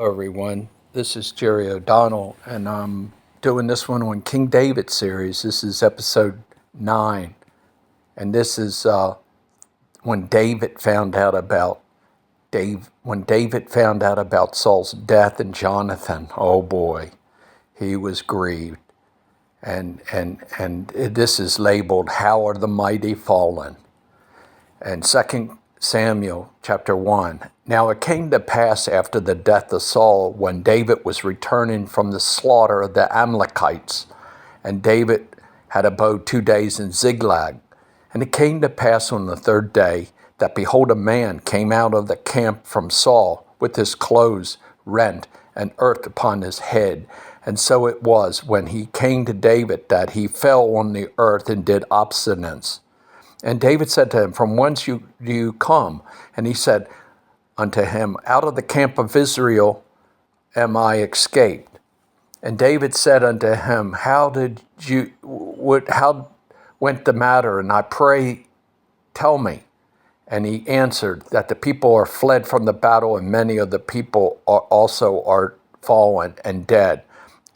Everyone. This is Jerry O'Donnell, and I'm doing this one on King David series. This is episode 9, and this is when David found out about Saul's death and Jonathan. Oh boy, he was grieved, and this is labeled "How Are the Mighty Fallen?" And 2 Samuel chapter 1. Now it came to pass after the death of Saul, when David was returning from the slaughter of the Amalekites, and David had abode 2 days in Ziklag. And it came to pass on the third day that, behold, a man came out of the camp from Saul with his clothes rent and earth upon his head. And so it was, when he came to David, that he fell on the earth and did obeisance. And David said to him, From whence do you come? And he said unto him, Out of the camp of Israel am I escaped. And David said unto him, How went the matter? And I pray, tell me. And he answered, That the people are fled from the battle, and many of the people also are fallen and dead.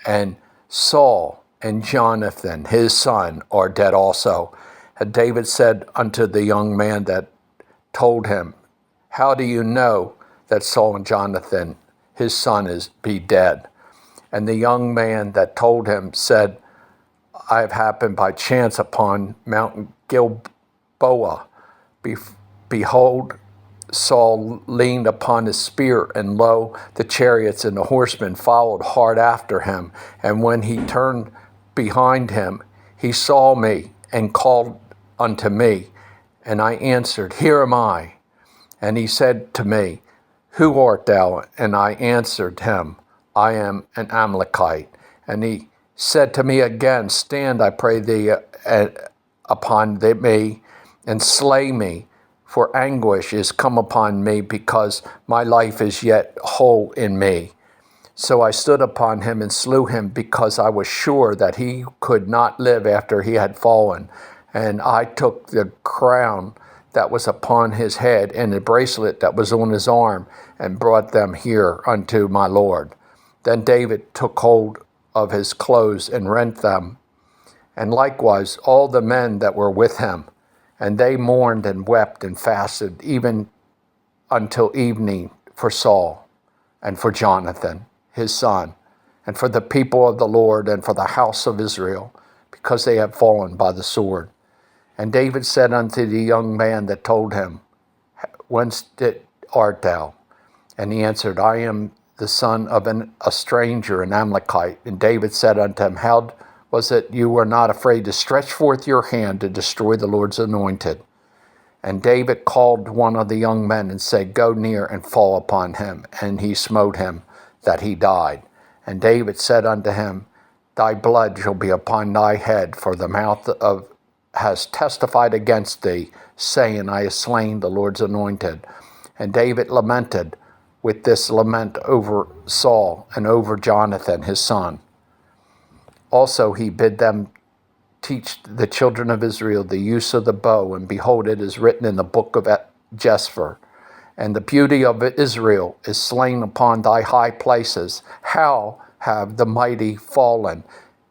And Saul and Jonathan, his son, are dead also. And David said unto the young man that told him, How do you know that Saul and Jonathan, his son, be dead? And the young man that told him said, I have happened by chance upon Mount Gilboa. Behold, Saul leaned upon his spear, and lo, the chariots and the horsemen followed hard after him. And when he turned behind him, he saw me and called unto me, and I answered, Here am I. And he said to me, Who art thou? And I answered him, I am an Amalekite. And he said to me again, Stand, I pray thee, upon me, and slay me, for anguish is come upon me, because my life is yet whole in me. So I stood upon him and slew him, because I was sure that he could not live after he had fallen. And I took the crown that was upon his head and the bracelet that was on his arm, and brought them here unto my Lord. Then David took hold of his clothes and rent them, and likewise all the men that were with him. And they mourned and wept and fasted, even until evening, for Saul and for Jonathan, his son, and for the people of the Lord, and for the house of Israel, because they have fallen by the sword. And David said unto the young man that told him, Whence art thou? And he answered, I am the son of a stranger, an Amalekite. And David said unto him, How was it you were not afraid to stretch forth your hand to destroy the Lord's anointed? And David called one of the young men and said, Go near and fall upon him. And he smote him, that he died. And David said unto him, Thy blood shall be upon thy head, for the mouth has testified against thee, saying, I have slain the Lord's anointed. And David lamented with this lament over Saul and over Jonathan his son. Also he bid them teach the children of Israel the use of the bow, and behold, it is written in the book of Jesper, And the beauty of Israel is slain upon thy high places. How have the mighty fallen?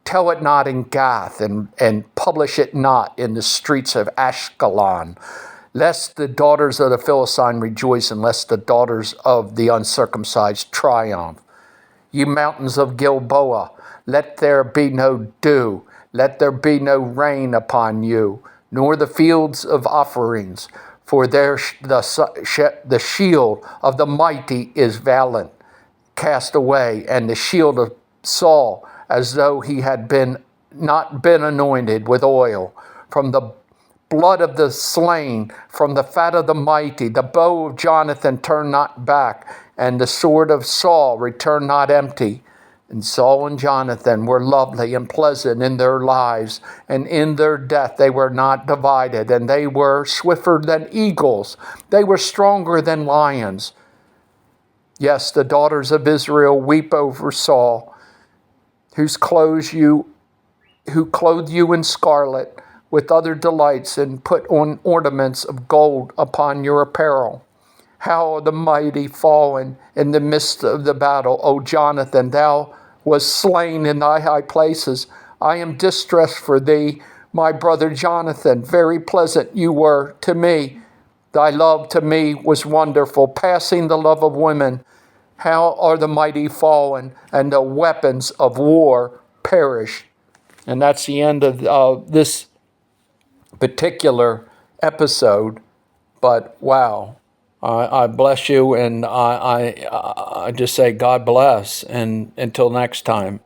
Tell it not in Gath, and publish it not in the streets of Ashkelon, lest the daughters of the Philistine rejoice, and lest the daughters of the uncircumcised triumph. Ye mountains of Gilboa, let there be no dew, let there be no rain upon you, nor the fields of offerings, for there the shield of the mighty is valiant, cast away, and the shield of Saul, as though he had not been anointed with oil. From the blood of the slain, from the fat of the mighty, the bow of Jonathan turned not back, and the sword of Saul returned not empty. And Saul and Jonathan were lovely and pleasant in their lives, and in their death they were not divided, and they were swifter than eagles. They were stronger than lions. Yes, the daughters of Israel weep over Saul, who clothed you in scarlet with other delights, and put on ornaments of gold upon your apparel. How are the mighty fallen in the midst of the battle. O Jonathan, thou wast slain in thy high places. I am distressed for thee, my brother Jonathan. Very pleasant you were to me. Thy love to me was wonderful, passing the love of women. How are the mighty fallen, and the weapons of war perished. And that's the end of this particular episode. But wow, I bless you, and I just say God bless. And until next time.